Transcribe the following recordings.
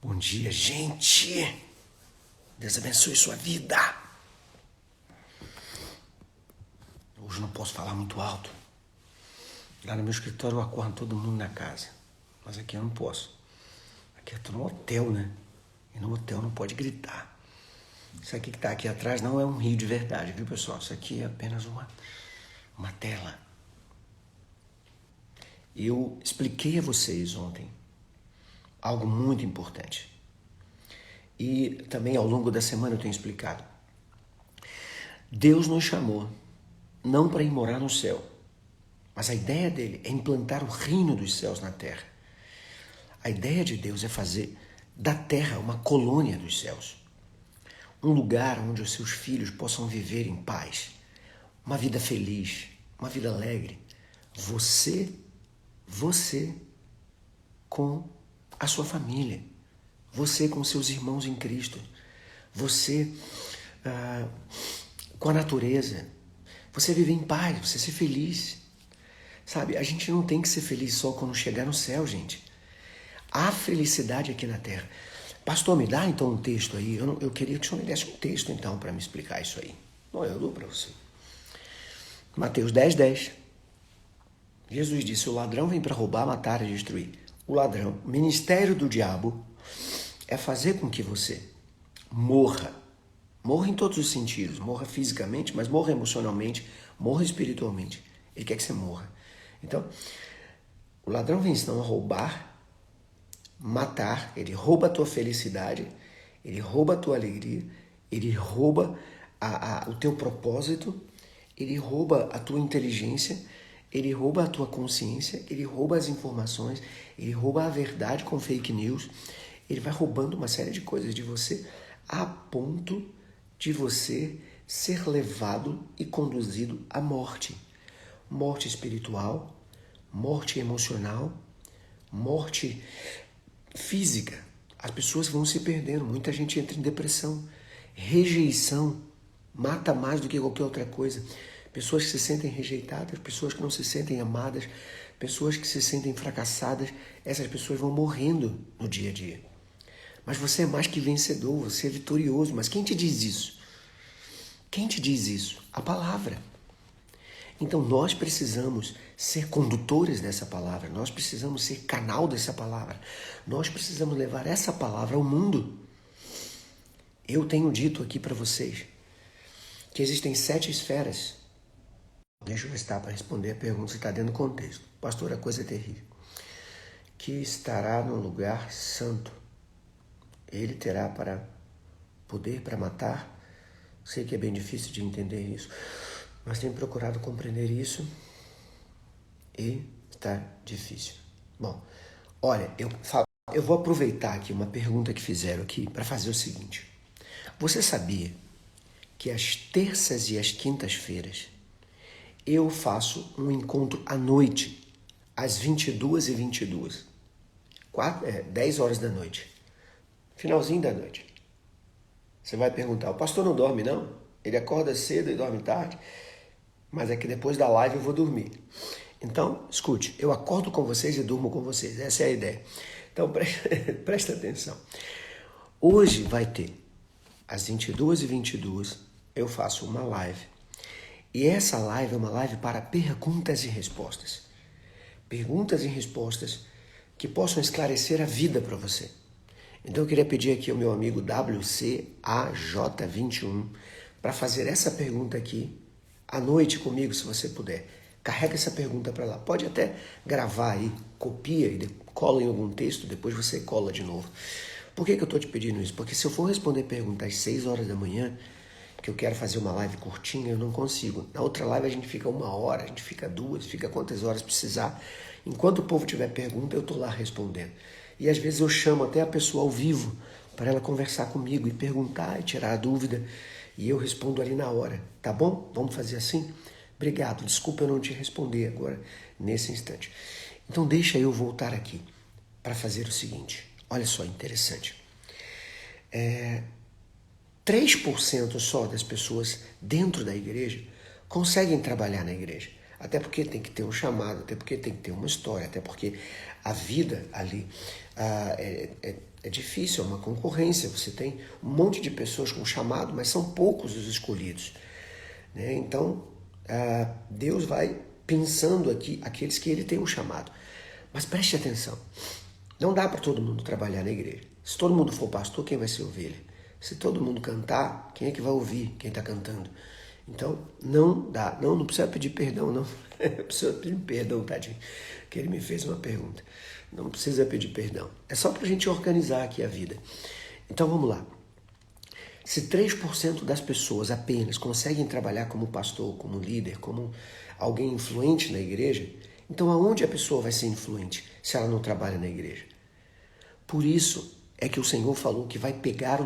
Bom dia, gente! Deus abençoe sua vida! Hoje não posso falar muito alto. Lá no meu escritório eu acordo todo mundo na casa. Mas aqui eu não posso. Aqui eu tô no hotel, né? E no hotel não pode gritar. Isso aqui que tá aqui atrás não é um rio de verdade, viu, pessoal? Isso aqui é apenas uma tela. Eu expliquei a vocês ontem algo muito importante. E também ao longo da semana eu tenho explicado. Deus nos chamou não para ir morar no céu, mas a ideia dele é implantar o reino dos céus na terra. A ideia de Deus é fazer da terra uma colônia dos céus. Um lugar onde os seus filhos possam viver em paz, uma vida feliz, uma vida alegre. Você com a sua família, você com seus irmãos em Cristo, você com a natureza, você viver em paz, você ser feliz. Sabe, a gente não tem que ser feliz só quando chegar no céu, gente. Há felicidade aqui na terra. Pastor, me dá então um texto aí. Eu queria que o senhor me desse um texto então para me explicar isso aí. Bom, eu dou para você. Mateus 10:10. Jesus disse, o ladrão vem para roubar, matar e destruir. O ladrão, o ministério do diabo é fazer com que você morra. Morra em todos os sentidos. Morra fisicamente, mas morra emocionalmente, morra espiritualmente. Ele quer que você morra. Então, o ladrão vem senão a roubar, matar, ele rouba a tua felicidade, ele rouba a tua alegria, ele rouba o teu propósito, ele rouba a tua inteligência, ele rouba a tua consciência, ele rouba as informações, ele rouba a verdade com fake news, ele vai roubando uma série de coisas de você a ponto de você ser levado e conduzido à morte. Morte espiritual, morte emocional, morte física. As pessoas vão se perdendo, muita gente entra em depressão. Rejeição mata mais do que qualquer outra coisa. Pessoas que se sentem rejeitadas, pessoas que não se sentem amadas, pessoas que se sentem fracassadas, essas pessoas vão morrendo no dia a dia. Mas você é mais que vencedor, você é vitorioso. Mas quem te diz isso? Quem te diz isso? A palavra. Então nós precisamos ser condutores dessa palavra, nós precisamos ser canal dessa palavra, nós precisamos levar essa palavra ao mundo. Eu tenho dito aqui para vocês que existem 7 esferas. Deixa eu ver se está para responder a pergunta, se está dentro do contexto. Pastor, a coisa é terrível. Que estará no lugar santo. Ele terá poder para matar. Sei que é bem difícil de entender isso, mas tenho procurado compreender isso e está difícil. Bom, olha, eu vou aproveitar aqui uma pergunta que fizeram aqui para fazer o seguinte. Você sabia que às terças e às quintas-feiras eu faço um encontro à noite, às 22h22, 10 horas da noite, finalzinho da noite. Você vai perguntar, o pastor não dorme não? Ele acorda cedo e dorme tarde? Mas é que depois da live eu vou dormir. Então, escute, eu acordo com vocês e durmo com vocês. Essa é a ideia. Então, presta atenção. Hoje vai ter, às 22h22, eu faço uma live. E essa live é uma live para perguntas e respostas. Perguntas e respostas que possam esclarecer a vida para você. Então eu queria pedir aqui ao meu amigo WCAJ21 para fazer essa pergunta aqui à noite comigo, se você puder. Carrega essa pergunta para lá. Pode até gravar aí, copia e cola em algum texto, depois você cola de novo. Por que eu estou te pedindo isso? Porque se eu for responder perguntas às 6 horas da manhã, que eu quero fazer uma live curtinha, eu não consigo. Na outra live a gente fica 1 hora, a gente fica 2, fica quantas horas precisar. Enquanto o povo tiver pergunta, eu estou lá respondendo. E às vezes eu chamo até a pessoa ao vivo para ela conversar comigo e perguntar e tirar a dúvida. E eu respondo ali na hora. Tá bom? Vamos fazer assim? Obrigado. Desculpa eu não te responder agora, nesse instante. Então deixa eu voltar aqui para fazer o seguinte. Olha só, interessante. 3% só das pessoas dentro da igreja conseguem trabalhar na igreja. Até porque tem que ter um chamado, até porque tem que ter uma história, até porque a vida ali é difícil, é uma concorrência. Você tem um monte de pessoas com chamado, mas são poucos os escolhidos, né? Então, Deus vai pensando aqui aqueles que ele tem um chamado. Mas preste atenção, não dá para todo mundo trabalhar na igreja. Se todo mundo for pastor, quem vai ser ovelha? Se todo mundo cantar, quem é que vai ouvir quem está cantando? Então, não dá. Não precisa pedir perdão, não. Não precisa pedir perdão, tadinho, que ele me fez uma pergunta. Não precisa pedir perdão. É só para a gente organizar aqui a vida. Então, vamos lá. Se 3% das pessoas apenas conseguem trabalhar como pastor, como líder, como alguém influente na igreja, então aonde a pessoa vai ser influente se ela não trabalha na igreja? Por isso é que o Senhor falou que vai pegar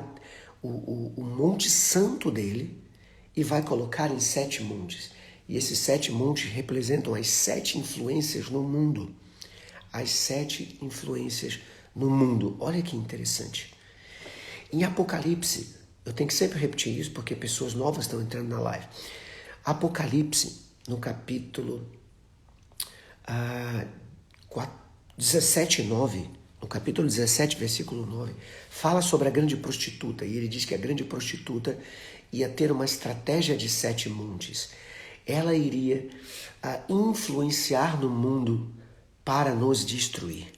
o monte santo dele e vai colocar em 7 montes. E esses 7 montes representam as 7 influências no mundo. As 7 influências no mundo. Olha que interessante. Em Apocalipse, eu tenho que sempre repetir isso porque pessoas novas estão entrando na live. Apocalipse, no capítulo 17, 9, no capítulo 17, versículo 9, fala sobre a grande prostituta. E ele diz que a grande prostituta ia ter uma estratégia de 7 montes. Ela iria influenciar no mundo para nos destruir.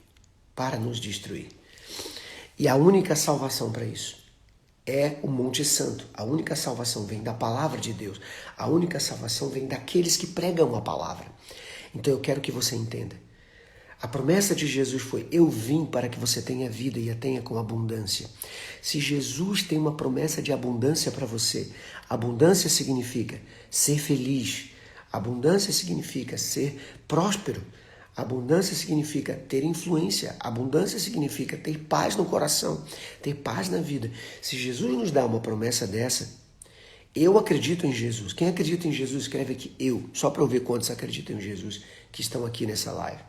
Para nos destruir. E a única salvação para isso é o Monte Santo. A única salvação vem da palavra de Deus. A única salvação vem daqueles que pregam a palavra. Então eu quero que você entenda. A promessa de Jesus foi: eu vim para que você tenha vida e a tenha com abundância. Se Jesus tem uma promessa de abundância para você, abundância significa ser feliz, abundância significa ser próspero, abundância significa ter influência, abundância significa ter paz no coração, ter paz na vida. Se Jesus nos dá uma promessa dessa, eu acredito em Jesus. Quem acredita em Jesus, escreve aqui eu, só para eu ver quantos acreditam em Jesus que estão aqui nessa live.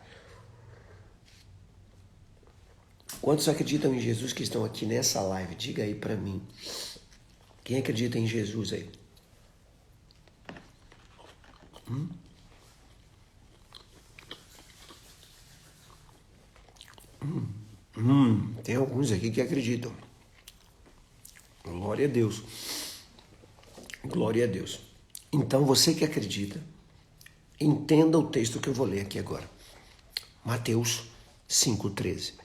Quantos acreditam em Jesus que estão aqui nessa live? Diga aí para mim. Quem acredita em Jesus aí? Tem alguns aqui que acreditam. Glória a Deus. Glória a Deus. Então, você que acredita, entenda o texto que eu vou ler aqui agora. Mateus 5,13.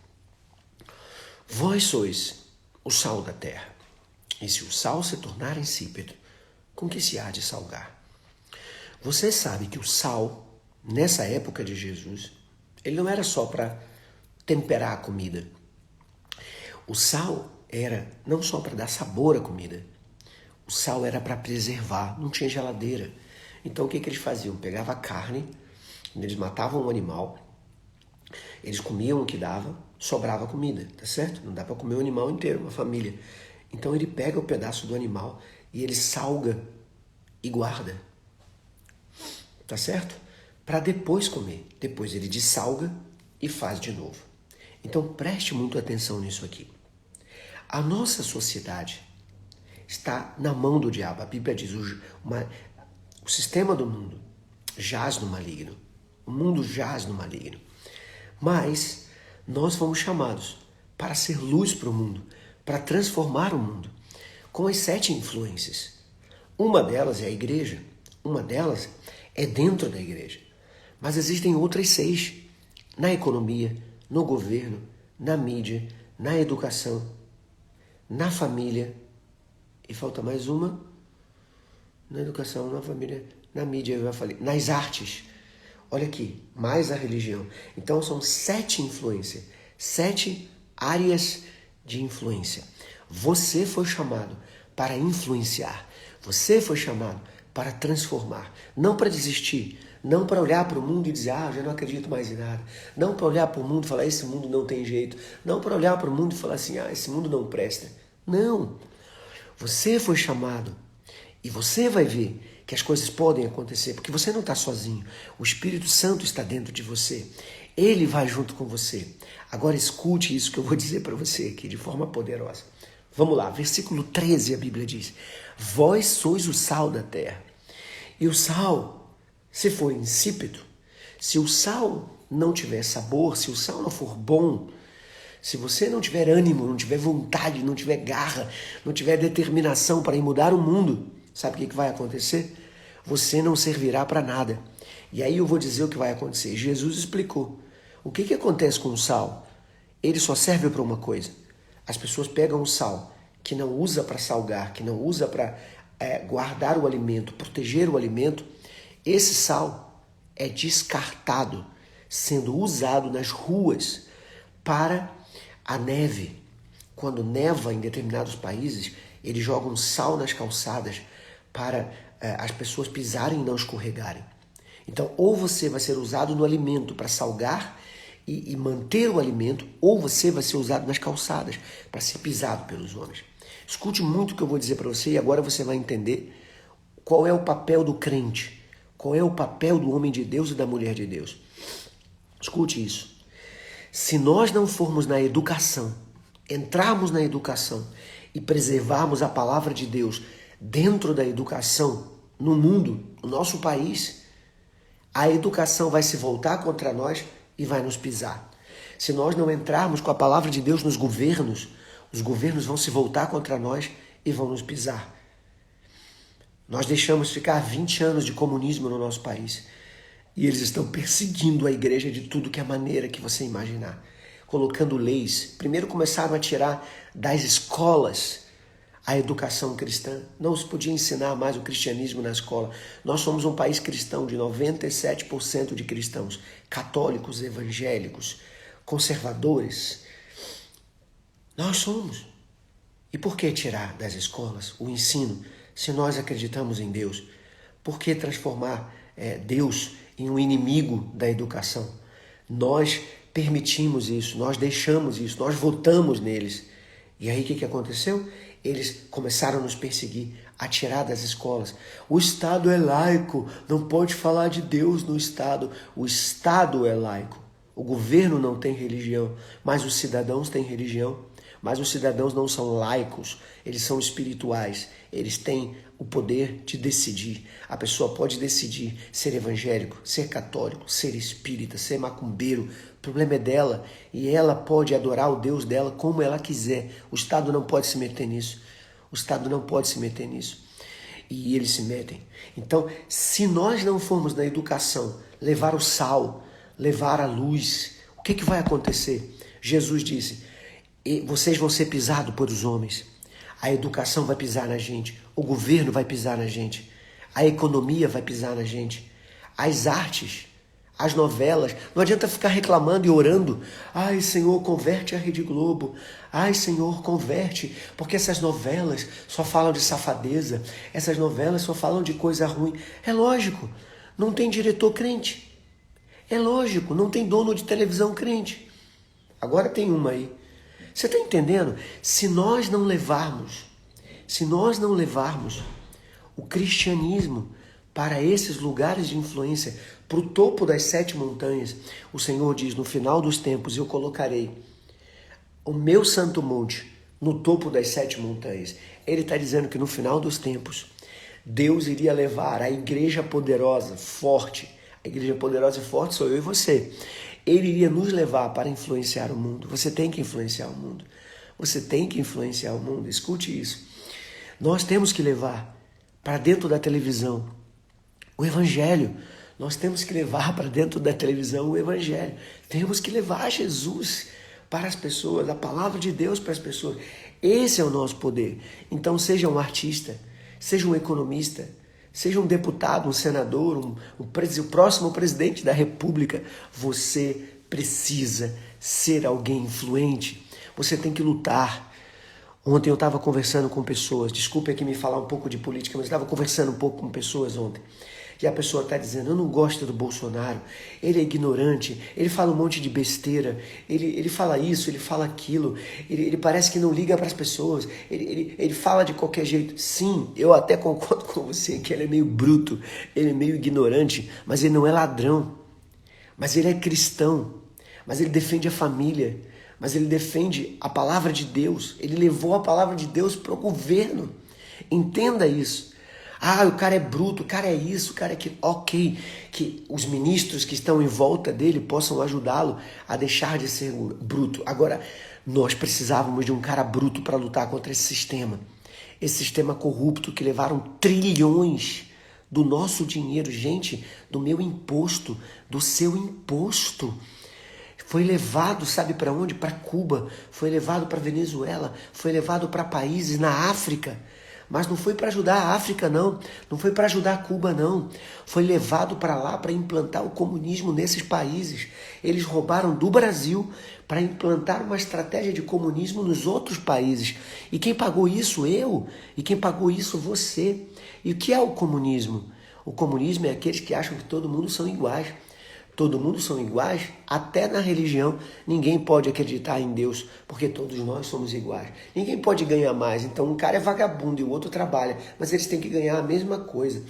Vós sois o sal da terra, e se o sal se tornar insípido, com que se há de salgar? Você sabe que o sal, nessa época de Jesus, ele não era só para temperar a comida. O sal era não só para dar sabor à comida, o sal era para preservar, não tinha geladeira. Então o que eles faziam? Pegava a carne, eles matavam um animal, eles comiam o que dava, sobrava comida, tá certo? Não dá para comer o animal inteiro, uma família. Então ele pega o pedaço do animal e ele salga e guarda, tá certo? Para depois comer. Depois ele dessalga e faz de novo. Então preste muito atenção nisso aqui. A nossa sociedade está na mão do diabo. A Bíblia diz, o sistema do mundo jaz no maligno. O mundo jaz no maligno. Mas nós fomos chamados para ser luz para o mundo, para transformar o mundo, com as 7 influências. Uma delas é a igreja, uma delas é dentro da igreja. Mas existem outras 6, na economia, no governo, na mídia, na educação, na família, e falta mais uma, na educação, na família, na mídia, eu já falei, nas artes. Olha aqui, mais a religião. Então são 7 influências, 7 áreas de influência. Você foi chamado para influenciar. Você foi chamado para transformar. Não para desistir. Não para olhar para o mundo e dizer, já não acredito mais em nada. Não para olhar para o mundo e falar, esse mundo não tem jeito. Não para olhar para o mundo e falar assim, esse mundo não presta. Não. Você foi chamado e você vai ver que as coisas podem acontecer, porque você não está sozinho. O Espírito Santo está dentro de você. Ele vai junto com você. Agora escute isso que eu vou dizer para você aqui, de forma poderosa. Vamos lá, versículo 13, a Bíblia diz, vós sois o sal da terra. E o sal se for insípido, se o sal não tiver sabor, se o sal não for bom, se você não tiver ânimo, não tiver vontade, não tiver garra, não tiver determinação para ir mudar o mundo, sabe o que vai acontecer? Você não servirá para nada. E aí eu vou dizer o que vai acontecer. Jesus explicou. O que acontece com o sal? Ele só serve para uma coisa. As pessoas pegam o sal, que não usa para salgar, que não usa para guardar o alimento, proteger o alimento. Esse sal é descartado, sendo usado nas ruas para a neve. Quando neva em determinados países, eles jogam sal nas calçadas para as pessoas pisarem e não escorregarem. Então, ou você vai ser usado no alimento para salgar e manter o alimento, ou você vai ser usado nas calçadas para ser pisado pelos homens. Escute muito o que eu vou dizer para você e agora você vai entender qual é o papel do crente, qual é o papel do homem de Deus e da mulher de Deus. Escute isso. Se nós não formos na educação, entrarmos na educação e preservarmos a palavra de Deus dentro da educação, no mundo, no nosso país, a educação vai se voltar contra nós e vai nos pisar. Se nós não entrarmos com a palavra de Deus nos governos, os governos vão se voltar contra nós e vão nos pisar. Nós deixamos ficar 20 anos de comunismo no nosso país e eles estão perseguindo a igreja de tudo que é maneira que você imaginar, colocando leis. Primeiro começaram a tirar das escolas a educação cristã. Não se podia ensinar mais o cristianismo na escola. Nós somos um país cristão de 97% de cristãos, católicos, evangélicos, conservadores. Nós somos. E por que tirar das escolas o ensino se nós acreditamos em Deus? Por que transformar Deus em um inimigo da educação? Nós permitimos isso, nós deixamos isso, nós votamos neles. E aí o que aconteceu? Eles começaram a nos perseguir, a tirar das escolas. O Estado é laico, não pode falar de Deus no Estado. O Estado é laico. O governo não tem religião, mas os cidadãos têm religião. Mas os cidadãos não são laicos, eles são espirituais. Eles têm o poder de decidir. A pessoa pode decidir ser evangélico, ser católico, ser espírita, ser macumbeiro. O problema é dela e ela pode adorar o Deus dela como ela quiser. O Estado não pode se meter nisso. O Estado não pode se meter nisso. E eles se metem. Então, se nós não formos na educação levar o sal, levar a luz, o que vai acontecer? Jesus disse: vocês vão ser pisados por os homens. A educação vai pisar na gente. O governo vai pisar na gente. A economia vai pisar na gente. As artes, as novelas. Não adianta ficar reclamando e orando. Ai, Senhor, converte a Rede Globo. Ai, Senhor, converte. Porque essas novelas só falam de safadeza. Essas novelas só falam de coisa ruim. É lógico, não tem diretor crente. É lógico, não tem dono de televisão crente. Agora tem uma aí. Você está entendendo? Se nós não levarmos o cristianismo para esses lugares de influência, para o topo das 7 montanhas, o Senhor diz: no final dos tempos eu colocarei o meu santo monte no topo das 7 montanhas. Ele está dizendo que no final dos tempos, Deus iria levar a igreja poderosa, forte. A igreja poderosa e forte sou eu e você. Ele iria nos levar para influenciar o mundo. Você tem que influenciar o mundo. Você tem que influenciar o mundo. Escute isso. Nós temos que levar para dentro da televisão o evangelho. Nós temos que levar para dentro da televisão o evangelho. Temos que levar Jesus para as pessoas, a palavra de Deus para as pessoas. Esse é o nosso poder. Então seja um artista, seja um economista, seja um deputado, um senador, o próximo presidente da República, você precisa ser alguém influente. Você tem que lutar. Ontem eu estava conversando com pessoas, desculpe aqui me falar um pouco de política, mas eu estava conversando um pouco com pessoas ontem. E a pessoa está dizendo: eu não gosto do Bolsonaro, ele é ignorante, ele fala um monte de besteira, ele fala isso, ele fala aquilo, ele parece que não liga para as pessoas, ele fala de qualquer jeito. Sim, eu até concordo com você que ele é meio bruto, ele é meio ignorante, mas ele não é ladrão, mas ele é cristão, mas ele defende a família, mas ele defende a palavra de Deus, ele levou a palavra de Deus para o governo. Entenda isso. Ah, o cara é bruto, o cara é isso, o cara é aquilo. Ok, que os ministros que estão em volta dele possam ajudá-lo a deixar de ser bruto. Agora, nós precisávamos de um cara bruto para lutar contra esse sistema corrupto que levaram trilhões do nosso dinheiro, gente, do meu imposto, do seu imposto. Foi levado, sabe para onde? Para Cuba, foi levado para Venezuela, foi levado para países na África. Mas não foi para ajudar a África, não. Não foi para ajudar a Cuba, não. Foi levado para lá para implantar o comunismo nesses países. Eles roubaram do Brasil para implantar uma estratégia de comunismo nos outros países. E quem pagou isso? Eu. E quem pagou isso? Você. E o que é o comunismo? O comunismo é aqueles que acham que todo mundo são iguais. Todo mundo são iguais, até na religião. Ninguém pode acreditar em Deus, porque todos nós somos iguais. Ninguém pode ganhar mais. Então um cara é vagabundo e o outro trabalha, mas eles têm que ganhar a mesma coisa.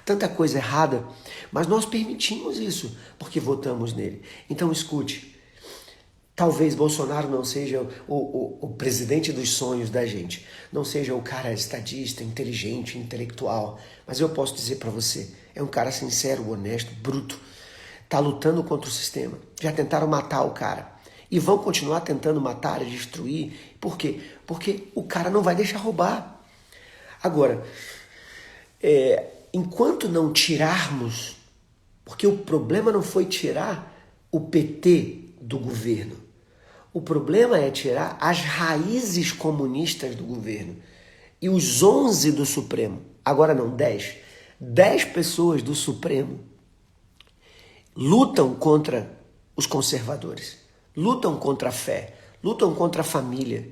Tanta coisa errada, mas nós permitimos isso, porque votamos nele. Então escute, talvez Bolsonaro não seja o presidente dos sonhos da gente, não seja o cara estadista, inteligente, intelectual, mas eu posso dizer para você, é um cara sincero, honesto, bruto. Está lutando contra o sistema. Já tentaram matar o cara. E vão continuar tentando matar e destruir. Por quê? Porque o cara não vai deixar roubar. Agora, enquanto não tirarmos, porque o problema não foi tirar o PT do governo. O problema é tirar as raízes comunistas do governo. E os 11 do Supremo, agora não, 10. 10 pessoas do Supremo lutam contra os conservadores, lutam contra a fé, lutam contra a família.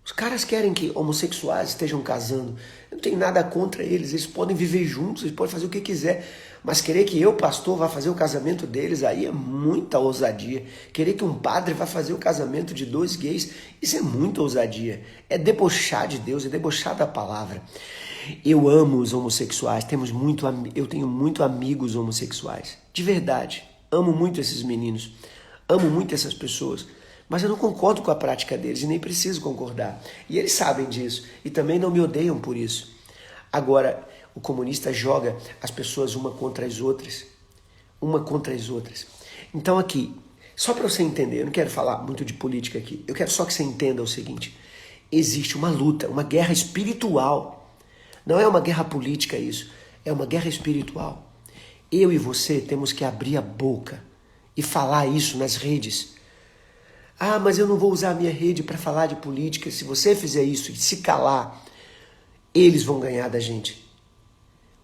Os caras querem que homossexuais estejam casando. Eu não tenho nada contra eles, eles podem viver juntos, eles podem fazer o que quiser. Mas querer que eu, pastor, vá fazer o casamento deles, aí é muita ousadia. Querer que um padre vá fazer o casamento de 2 gays, isso é muita ousadia. É debochar de Deus, é debochar da palavra. Eu amo os homossexuais, eu tenho muito amigos homossexuais, de verdade, amo muito esses meninos, amo muito essas pessoas, mas eu não concordo com a prática deles e nem preciso concordar, e eles sabem disso e também não me odeiam por isso. Agora, o comunista joga as pessoas uma contra as outras, então aqui, só para você entender, eu não quero falar muito de política aqui, eu quero só que você entenda o seguinte, existe uma luta, uma guerra espiritual. Não é uma guerra política isso, é uma guerra espiritual. Eu e você temos que abrir a boca e falar isso nas redes. Ah, mas eu não vou usar a minha rede para falar de política. Se você fizer isso e se calar, eles vão ganhar da gente.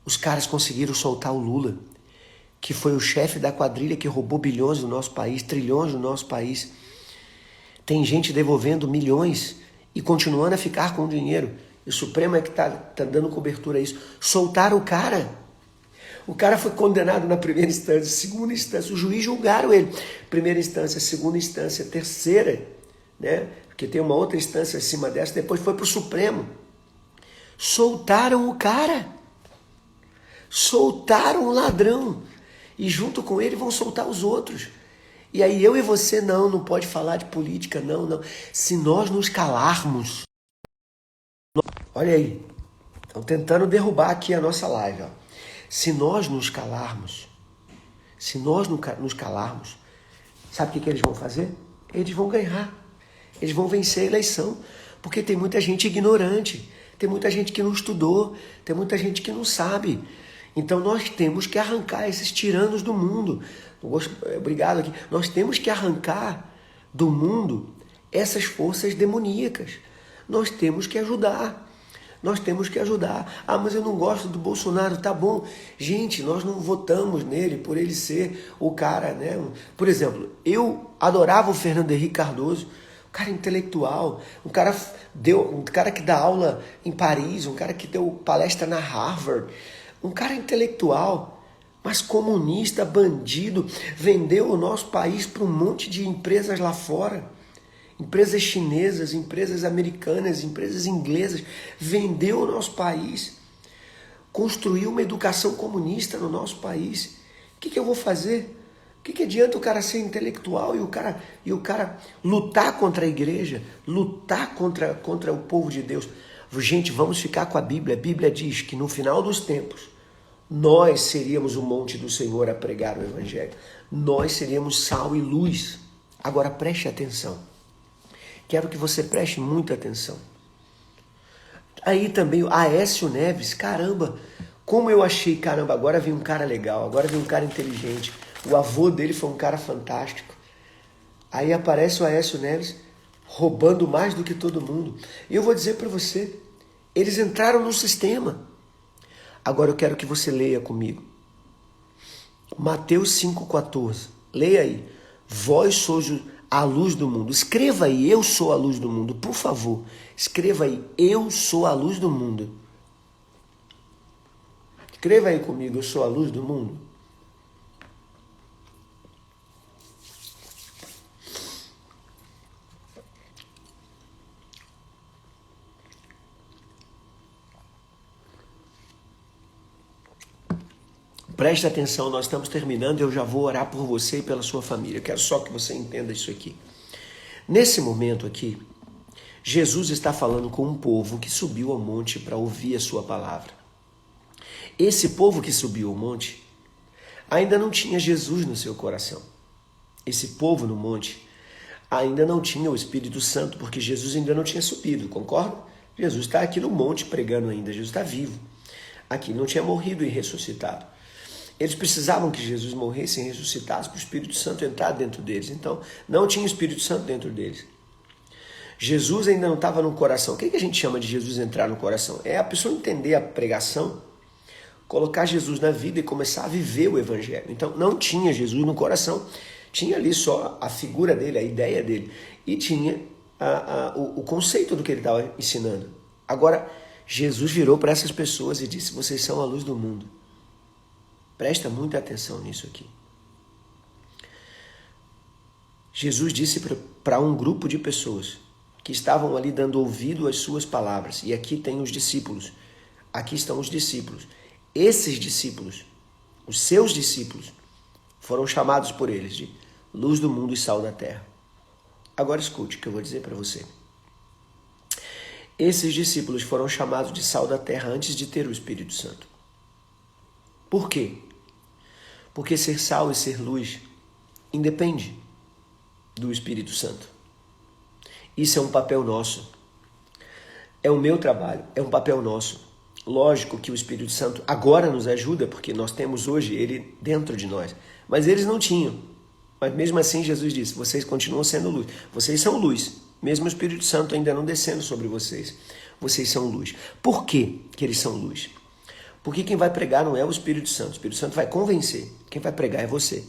Os caras conseguiram soltar o Lula, que foi o chefe da quadrilha que roubou bilhões do nosso país, trilhões do nosso país. Tem gente devolvendo milhões e continuando a ficar com o dinheiro. E o Supremo é que tá dando cobertura a isso. Soltaram o cara. O cara foi condenado na primeira instância, segunda instância. O juiz julgaram ele. Primeira instância, segunda instância, terceira, né? Porque tem uma outra instância acima dessa. Depois foi para o Supremo. Soltaram o cara. Soltaram o ladrão. E junto com ele vão soltar os outros. E aí eu e você não pode falar de política, não. Se nós nos calarmos... Olha aí, estão tentando derrubar aqui a nossa live. Ó. Se nós nos calarmos, sabe o que eles vão fazer? Eles vão ganhar, eles vão vencer a eleição, porque tem muita gente ignorante, tem muita gente que não estudou, tem muita gente que não sabe. Então nós temos que arrancar esses tiranos do mundo. Obrigado aqui. Nós temos que arrancar do mundo essas forças demoníacas. Nós temos que ajudar. Nós temos que ajudar. Ah, mas eu não gosto do Bolsonaro. Tá bom. Gente, nós não votamos nele por ele ser o cara, né? Por exemplo, eu adorava o Fernando Henrique Cardoso, um cara intelectual, um cara que dá aula em Paris, um cara que deu palestra na Harvard, um cara intelectual, mas comunista, bandido, vendeu o nosso país para um monte de empresas lá fora. Empresas chinesas, empresas americanas, empresas inglesas, vendeu o nosso país, construiu uma educação comunista no nosso país. O que eu vou fazer? O que adianta o cara ser intelectual e o cara lutar contra a igreja, lutar contra o povo de Deus? Gente, vamos ficar com a Bíblia. A Bíblia diz que no final dos tempos, nós seríamos o monte do Senhor a pregar o Evangelho. Nós seríamos sal e luz. Agora preste atenção. Quero que você preste muita atenção. Aí também o Aécio Neves, caramba, como eu achei, caramba, agora vem um cara legal, agora vem um cara inteligente. O avô dele foi um cara fantástico. Aí aparece o Aécio Neves roubando mais do que todo mundo. E eu vou dizer para você, eles entraram no sistema. Agora eu quero que você leia comigo. Mateus 5,14. Leia aí. Vós sois a luz do mundo. Escreva aí, eu sou a luz do mundo. Por favor, escreva aí, eu sou a luz do mundo. Escreva aí comigo, eu sou a luz do mundo. Preste atenção, nós estamos terminando e eu já vou orar por você e pela sua família. Eu quero só que você entenda isso aqui. Nesse momento aqui, Jesus está falando com um povo que subiu ao monte para ouvir a sua palavra. Esse povo que subiu ao monte ainda não tinha Jesus no seu coração. Esse povo no monte ainda não tinha o Espírito Santo, porque Jesus ainda não tinha subido, concorda? Jesus está aqui no monte pregando ainda, Jesus está vivo. Aqui não tinha morrido e ressuscitado. Eles precisavam que Jesus morresse e ressuscitasse para o Espírito Santo entrar dentro deles. Então, não tinha o Espírito Santo dentro deles. Jesus ainda não estava no coração. O que a gente chama de Jesus entrar no coração? É a pessoa entender a pregação, colocar Jesus na vida e começar a viver o Evangelho. Então, não tinha Jesus no coração. Tinha ali só a figura dele, a ideia dele. E tinha o conceito do que ele estava ensinando. Agora, Jesus virou para essas pessoas e disse, vocês são a luz do mundo. Presta muita atenção nisso aqui. Jesus disse para um grupo de pessoas que estavam ali dando ouvido às suas palavras. E aqui tem os discípulos. Aqui estão os discípulos. Esses discípulos, os seus discípulos, foram chamados por eles de luz do mundo e sal da terra. Agora escute o que eu vou dizer para você. Esses discípulos foram chamados de sal da terra antes de ter o Espírito Santo. Por quê? Porque ser sal e ser luz independe do Espírito Santo. Isso é um papel nosso. É o meu trabalho, é um papel nosso. Lógico que o Espírito Santo agora nos ajuda, porque nós temos hoje ele dentro de nós. Mas eles não tinham. Mas mesmo assim Jesus disse, vocês continuam sendo luz. Vocês são luz, mesmo o Espírito Santo ainda não descendo sobre vocês. Vocês são luz. Por quê que eles são luz? Porque quem vai pregar não é o Espírito Santo. O Espírito Santo vai convencer. Quem vai pregar é você.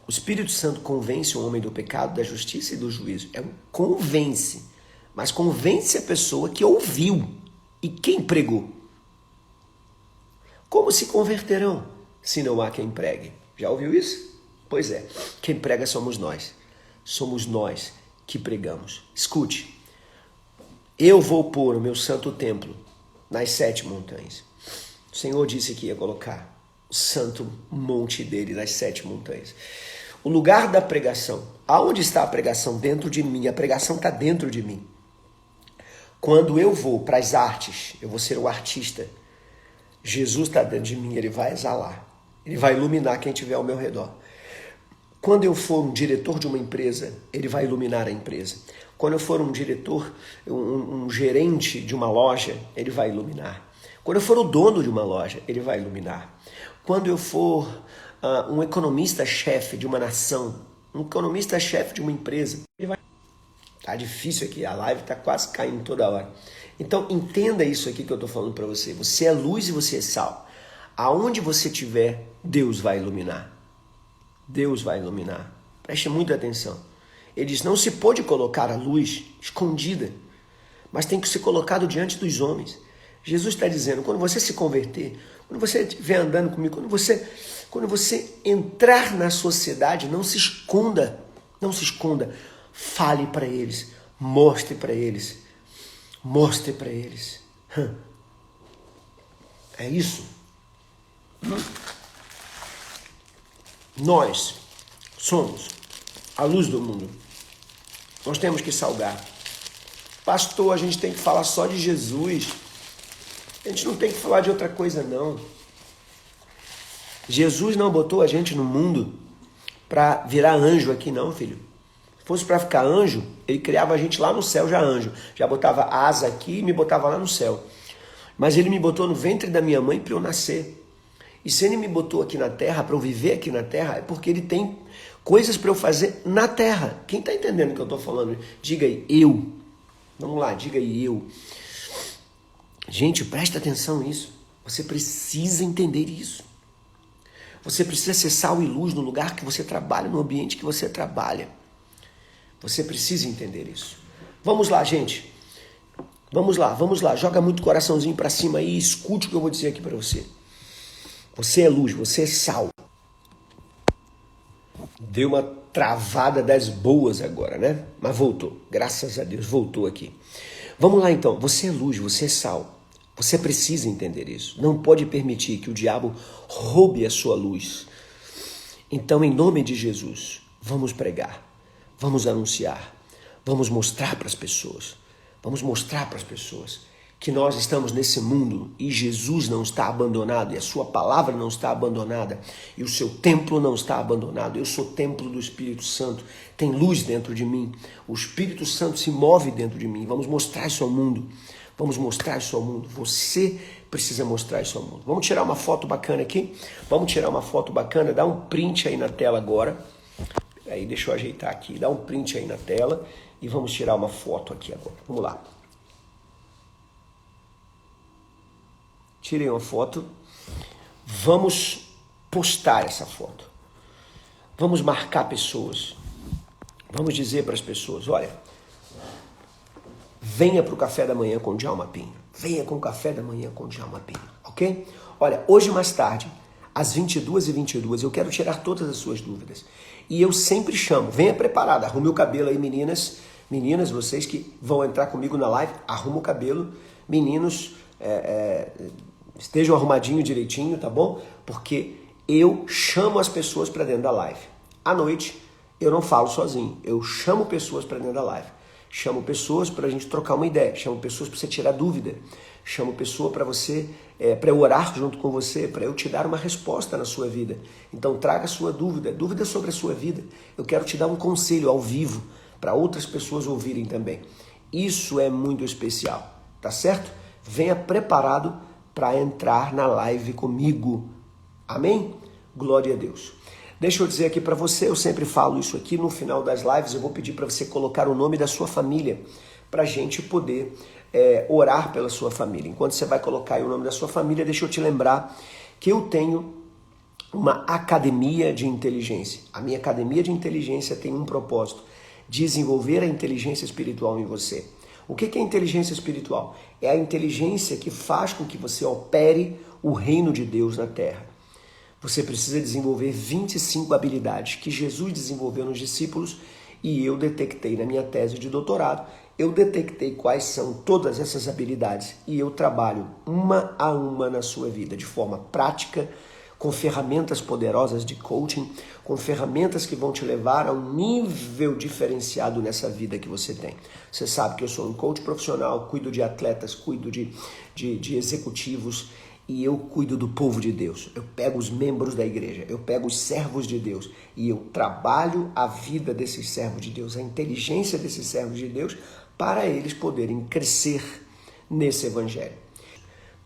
O Espírito Santo convence o homem do pecado, da justiça e do juízo. É um convence. Mas convence a pessoa que ouviu. E quem pregou? Como se converterão se não há quem pregue? Já ouviu isso? Pois é. Quem prega somos nós. Somos nós que pregamos. Escute. Eu vou pôr o meu santo templo nas 7 montanhas. O Senhor disse que ia colocar o santo monte dele nas 7 montanhas. O lugar da pregação. Aonde está a pregação? Dentro de mim. A pregação está dentro de mim. Quando eu vou para as artes, eu vou ser o artista. Jesus está dentro de mim, ele vai exalar. Ele vai iluminar quem estiver ao meu redor. Quando eu for um diretor de uma empresa, ele vai iluminar a empresa. Quando eu for um diretor, um gerente de uma loja, ele vai iluminar. Quando eu for o dono de uma loja, ele vai iluminar. Quando eu for um economista-chefe de uma nação, um economista-chefe de uma empresa, ele vai... Tá difícil aqui, a live tá quase caindo toda hora. Então entenda isso aqui que eu tô falando para você. Você é luz e você é sal. Aonde você estiver, Deus vai iluminar. Deus vai iluminar. Preste muita atenção. Ele diz, não se pode colocar a luz escondida, mas tem que ser colocado diante dos homens. Jesus está dizendo, quando você se converter, quando você estiver andando comigo, quando você entrar na sociedade, não se esconda, não se esconda. Fale para eles, mostre para eles, mostre para eles. É isso. Nós somos a luz do mundo. Nós temos que salgar. Pastor, a gente tem que falar só de Jesus. A gente não tem que falar de outra coisa, não. Jesus não botou a gente no mundo para virar anjo aqui, não, filho. Se fosse para ficar anjo, ele criava a gente lá no céu já anjo. Já botava asa aqui e me botava lá no céu. Mas ele me botou no ventre da minha mãe para eu nascer. E se ele me botou aqui na terra, para eu viver aqui na terra, é porque ele tem coisas para eu fazer na terra. Quem está entendendo o que eu estou falando? Diga aí, eu. Vamos lá, diga aí, eu. Gente, presta atenção nisso. Você precisa entender isso. Você precisa ser sal e luz no lugar que você trabalha, no ambiente que você trabalha. Você precisa entender isso. Vamos lá, gente. Vamos lá. Joga muito coraçãozinho para cima aí e escute o que eu vou dizer aqui para você. Você é luz, você é sal. Deu uma travada das boas agora, né? Mas voltou. Graças a Deus, voltou aqui. Vamos lá então. Você é luz, você é sal. Você precisa entender isso. Não pode permitir que o diabo roube a sua luz. Então, em nome de Jesus, vamos pregar. Vamos anunciar. Vamos mostrar para as pessoas. Vamos mostrar para as pessoas que nós estamos nesse mundo e Jesus não está abandonado e a sua palavra não está abandonada e o seu templo não está abandonado. Eu sou templo do Espírito Santo, tem luz dentro de mim, o Espírito Santo se move dentro de mim. Vamos mostrar isso ao mundo, vamos mostrar isso ao mundo. Você precisa mostrar isso ao mundo. Vamos tirar uma foto bacana aqui? Vamos tirar uma foto bacana, dá um print aí na tela agora. Aí deixa eu ajeitar aqui, dá um print aí na tela e vamos tirar uma foto aqui agora. Vamos lá. Tirei uma foto, vamos postar essa foto, vamos marcar pessoas, vamos dizer para as pessoas, olha, venha para o café da manhã com o Djalma Pinho, venha com o café da manhã com o Djalma Pinho, ok? Olha, hoje mais tarde, às 22h22, eu quero tirar todas as suas dúvidas, e eu sempre chamo, venha preparada, arrume o cabelo aí, meninas, vocês que vão entrar comigo na live, arruma o cabelo, meninos, estejam arrumadinho direitinho, tá bom? Porque eu chamo as pessoas para dentro da live. À noite, eu não falo sozinho. Eu chamo pessoas para dentro da live. Chamo pessoas para a gente trocar uma ideia. Chamo pessoas para você tirar dúvida. Chamo pessoa para você, para eu orar junto com você, para eu te dar uma resposta na sua vida. Então traga a sua dúvida sobre a sua vida. Eu quero te dar um conselho ao vivo para outras pessoas ouvirem também. Isso é muito especial, tá certo? Venha preparado para entrar na live comigo. Amém? Glória a Deus. Deixa eu dizer aqui para você, eu sempre falo isso aqui no final das lives, eu vou pedir para você colocar o nome da sua família, para a gente poder orar pela sua família. Enquanto você vai colocar aí o nome da sua família, deixa eu te lembrar que eu tenho uma academia de inteligência. A minha academia de inteligência tem um propósito, desenvolver a inteligência espiritual em você. O que é inteligência espiritual? É a inteligência que faz com que você opere o reino de Deus na terra. Você precisa desenvolver 25 habilidades que Jesus desenvolveu nos discípulos e eu detectei na minha tese de doutorado, eu detectei quais são todas essas habilidades e eu trabalho uma a uma na sua vida, de forma prática, com ferramentas poderosas de coaching, com ferramentas que vão te levar a um nível diferenciado nessa vida que você tem. Você sabe que eu sou um coach profissional, cuido de atletas, cuido de executivos e eu cuido do povo de Deus. Eu pego os membros da igreja, eu pego os servos de Deus e eu trabalho a vida desses servos de Deus, a inteligência desses servos de Deus para eles poderem crescer nesse evangelho.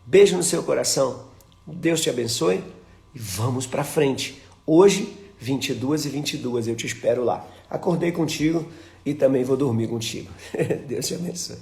Beijo no seu coração, Deus te abençoe. E vamos para frente. Hoje, 22h22, eu te espero lá. Acordei contigo e também vou dormir contigo. Deus te abençoe.